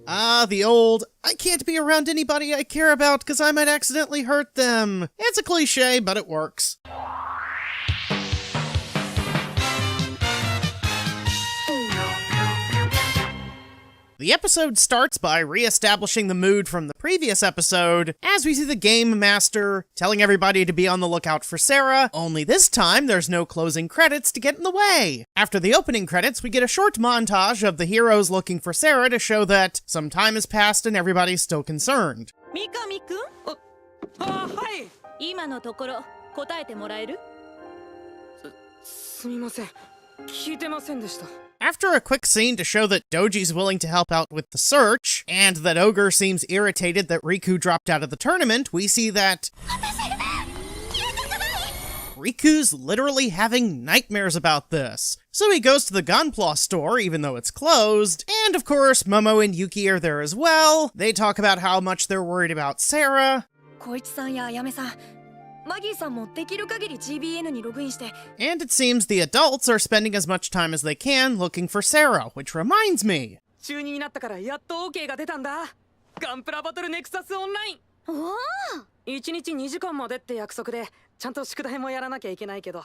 Ah, the old, I can't be around anybody I care about because I might accidentally hurt them. It's a cliche, but it works. The episode starts by re-establishing the mood from the previous episode, as we see the Game Master telling everybody to be on the lookout for Sarah, only this time there's no closing credits to get in the way. After the opening credits, we get a short montage of the heroes looking for Sarah to show that some time has passed and everybody's still concerned. After a quick scene to show that Doji's willing to help out with the search, and that Ogre seems irritated that Riku dropped out of the tournament, we see that Riku's literally having nightmares about this. So he goes to the Gunpla store, even though it's closed, and of course Momo and Yuki are there as well. They talk about how much they're worried about Sarah. And it seems the adults are spending as much time as they can looking for Sarah, which reminds me.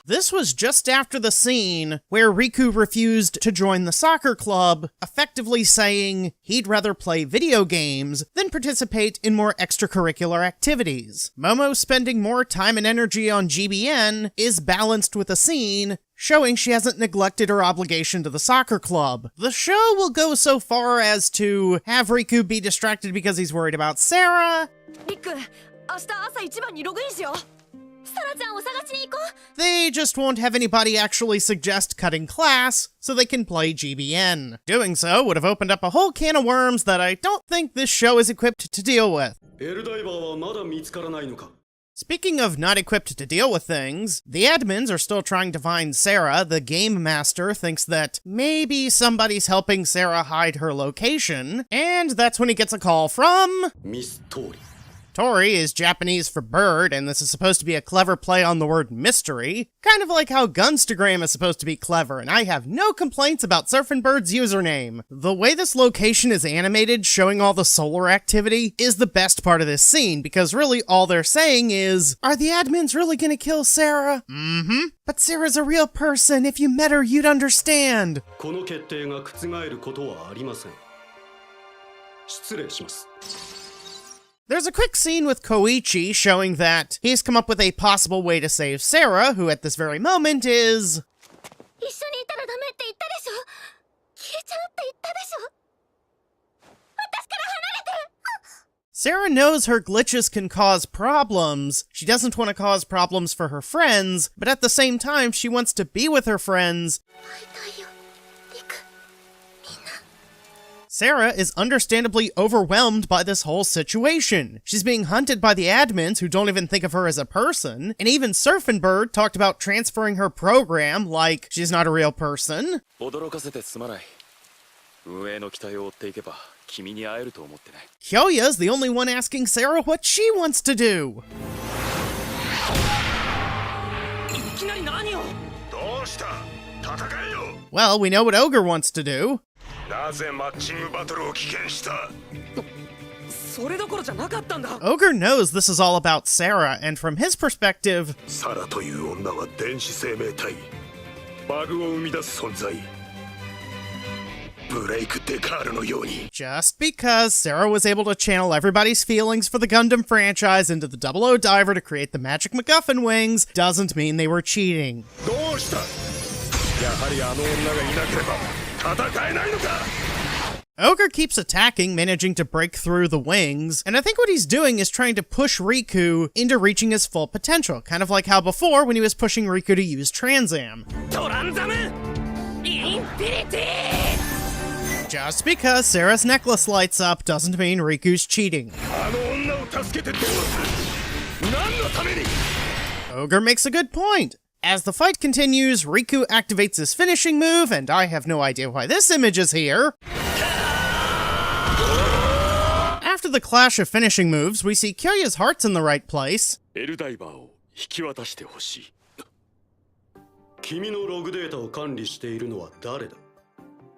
This was just after the scene where Riku refused to join the soccer club, effectively saying he'd rather play video games than participate in more extracurricular activities. Momo spending more time and energy on GBN is balanced with a scene showing she hasn't neglected her obligation to the soccer club. The show will go so far as to have Riku be distracted because he's worried about Sarah. They just won't have anybody actually suggest cutting class so they can play GBN. Doing so would have opened up a whole can of worms that I don't think this show is equipped to deal with. Speaking of not equipped to deal with things, the admins are still trying to find Sarah. The Game Master thinks that maybe somebody's helping Sarah hide her location, and that's when he gets a call from Miss Tori. Tori is Japanese for bird, and this is supposed to be a clever play on the word mystery. Kind of like how Gunstagram is supposed to be clever, and I have no complaints about Surfin' Bird's username. The way this location is animated, showing all the solar activity, is the best part of this scene, because really all they're saying is, are the admins really gonna kill Sarah? Mm-hmm. But Sarah's a real person. If you met her, you'd understand. There's a quick scene with Koichi showing that he's come up with a possible way to save Sarah, who at this very moment is... Sarah knows her glitches can cause problems. She doesn't want to cause problems for her friends, but at the same time, she wants to be with her friends. Sarah is understandably overwhelmed by this whole situation. She's being hunted by the admins who don't even think of her as a person, and even Surfin' Bird talked about transferring her program like she's not a real person. Hyoya's the only one asking Sarah what she wants to do. Well, we know what Ogre wants to do. Ogre knows this is all about Sarah, and from his perspective, just because Sarah was able to channel everybody's feelings for the Gundam franchise into the 00 Diver to create the magic MacGuffin wings doesn't mean they were cheating. Ogre keeps attacking, managing to break through the wings, and I think what he's doing is trying to push Riku into reaching his full potential, kind of like how before when he was pushing Riku to use Transam. Just because Sarah's necklace lights up doesn't mean Riku's cheating. Ogre makes a good point. As the fight continues, Riku activates his finishing move, and I have no idea why this image is here. After the clash of finishing moves, we see Kyoya's heart's in the right place. 君のログデータを管理しているのは誰だ?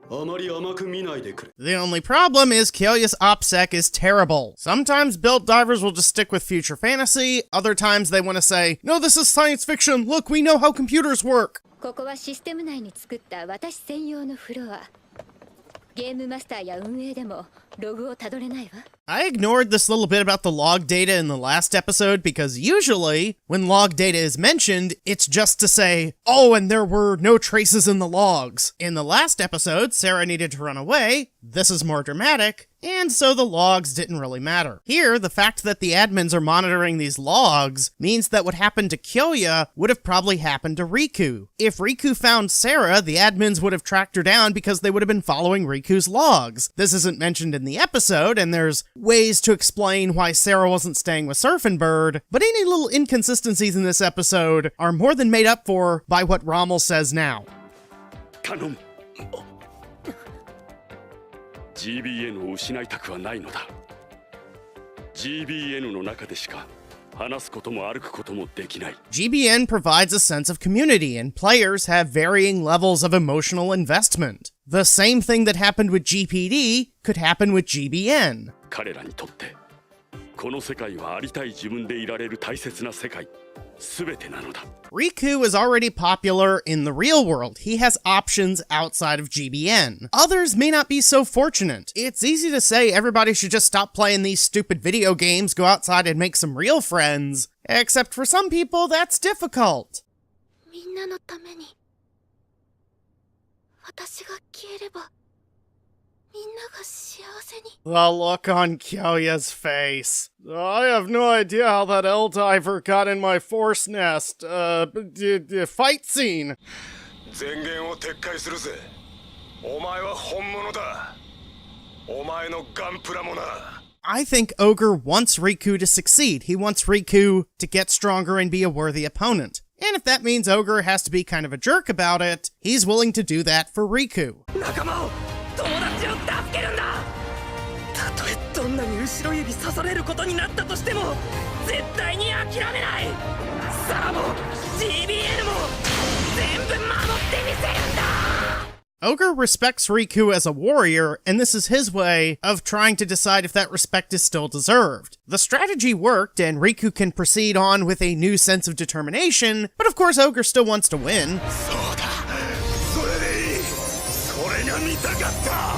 あまり甘く見ないでくれ. The only problem is Kyoya's OPSEC is terrible. Sometimes build divers will just stick with future fantasy, other times they want to say, no, this is science fiction, look, we know how computers work. ここはシステム内に作った私専用のフロア。ゲームマスターや運営でもログをたどれないわ。I ignored this little bit about the log data in the last episode because usually, when log data is mentioned, it's just to say, oh, and there were no traces in the logs. In the last episode, Sarah needed to run away. This is more dramatic, and so the logs didn't really matter. Here, the fact that the admins are monitoring these logs means that what happened to Kyoya would have probably happened to Riku. If Riku found Sarah, the admins would have tracked her down because they would have been following Riku's logs. This isn't mentioned in the episode, and there's ways to explain why Sarah wasn't staying with Surfin' Bird, but any little inconsistencies in this episode are more than made up for by what Rommel says now. Kanon. GBN を失いたくはないのだ。GBN の中でしか話すことも歩くこともできない。GBN provides a sense of community, and players have varying levels of emotional investment. The same thing that happened with GPD could happen with GBN. 彼らにとってこの世界はありたい自分でいられる大切な世界。Riku is already popular in the real world. He has options outside of GBN. Others may not be so fortunate. It's easy to say everybody should just stop playing these stupid video games, go outside and make some real friends. Except for some people, that's difficult. みんなのために私が消えればみんなが幸せに。 The look on Kyoya's face. I have no idea how that L-diver got in my force nest. Fight scene. 前言を撤回するぜ。お前は本物だ。お前のガンプラもな。 I think Ogre wants Riku to succeed. He wants Riku to get stronger and be a worthy opponent. And if that means Ogre has to be kind of a jerk about it, he's willing to do that for Riku. 仲間を友達を助けるんだ。たとえどんなに後ろ指刺されることになったとしても絶対に諦めない。サラも GBN も全部守ってみせるんだ。 Ogre respects Riku as a warrior, and this is his way of trying to decide if that respect is still deserved. The strategy worked, and Riku can proceed on with a new sense of determination, but of course Ogre still wants to win. そうだ。それでいい。それが見たかった。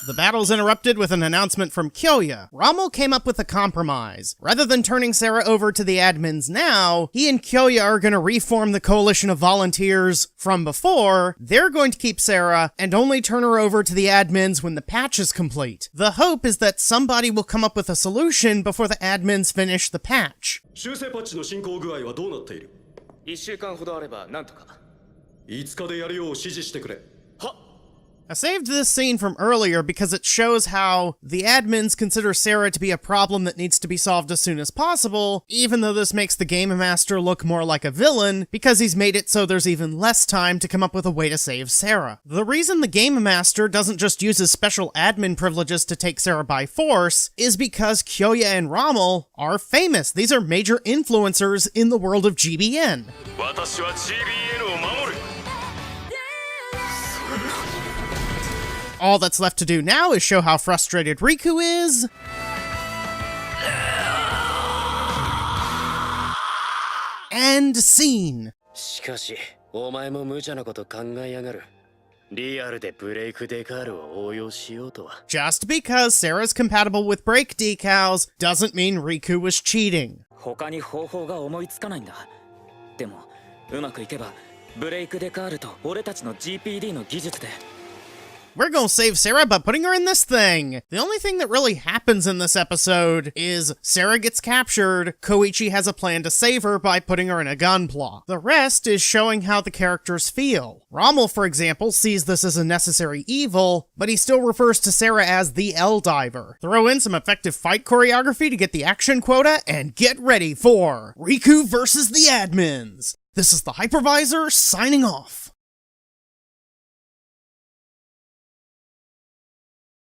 The battle's interrupted with an announcement from Kyoya. Rommel came up with a compromise. Rather than turning Sarah over to the admins now, he and Kyoya are going to reform the coalition of volunteers from before. They're going to keep Sarah and only turn her over to the admins when the patch is complete. The hope is that somebody will come up with a solution before the admins finish the patch. 修正パッチの進行具合はどうなっている? 1週間ほどあればなんとか。5日でやるよう指示してくれ。はっ。 I saved this scene from earlier because it shows how the admins consider Sarah to be a problem that needs to be solved as soon as possible, even though this makes the Game Master look more like a villain because he's made it so there's even less time to come up with a way to save Sarah. The reason the Game Master doesn't just use his special admin privileges to take Sarah by force is because Kyoya and Rommel are famous. These are major influencers in the world of GBN. 私は GBN を守る。 All that's left to do now is show how frustrated Riku is. And scene. しかし、お前も無茶なこと考えやがる。リアルでブレイクデカールを応用しようとは。Just because Sarah's compatible with brake decals doesn't mean Riku was cheating. 他に方法が思いつかないんだ。でも、うまくいけば、ブレイクデカールと俺たちの GPD の技術で。 We're gonna save Sarah by putting her in this thing! The only thing that really happens in this episode is Sarah gets captured, Koichi has a plan to save her by putting her in a gunpla. The rest is showing how the characters feel. Rommel, for example, sees this as a necessary evil, but he still refers to Sarah as the L-diver. Throw in some effective fight choreography to get the action quota, and get ready for Riku versus the admins! This is the Hypervisor, signing off.